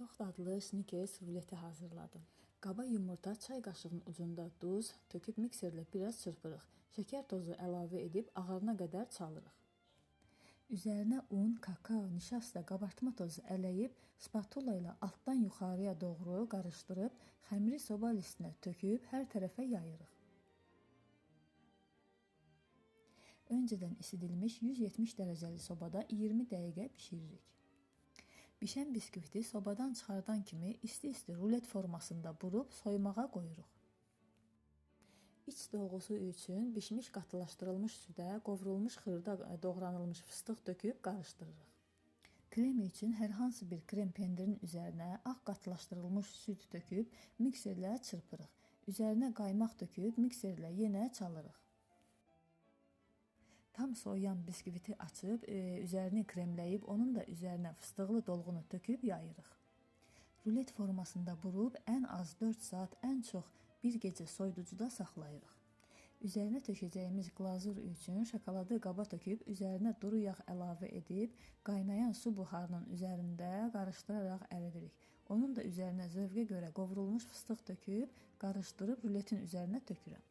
Çox dadlı snikers ruleti hazırladım. Qaba yumurta, çay qaşığının ucunda duz töküb mikserlə biraz çırpırıq. Şəkər tozu əlavə edib ağarına qədər çalırıq. Üzərinə un, kakao, nişasta, qabartma tozu ələyib spatula ilə altdan yuxarıya doğru qarışdırıb xəmiri soba listinə töküb hər tərəfə yayırıq. Öncədən isidilmiş 170 dərəcəli sobada 20 dəqiqə bişiririk. Bişən biskviti sobadan çıxardan kimi isti-isti rulet formasında burub soymağa qoyuruq. İç dolğusu üçün bişmiş qatılaşdırılmış südə qovrulmuş xırda doğranılmış fıstıq töküb qarışdırırıq. Krem üçün hər hansı bir krem pendirin üzərinə ağ qatılaşdırılmış süd töküb mikserlə çırpırıq. Üzərinə qaymaq töküb mikserlə yenə çalırıq. Tam soyuyan biskviti açıb, üzərini kremləyib, onun da üzərinə fıstıqlı dolğunu töküb yayırıq. Rulet formasında burub ən az 4 saat, ən çox bir gecə soyuducuda saxlayırıq. Üzərinə tökəcəyimiz glazur üçün şokoladı qaba töküb, üzərinə duru yağ əlavə edib, qaynayan su buharının üzərində qarışdıraraq əridirik. Onun da üzərinə zövqə görə qovrulmuş fıstıq töküb, qarışdırıb ruletin üzərinə tökürəm.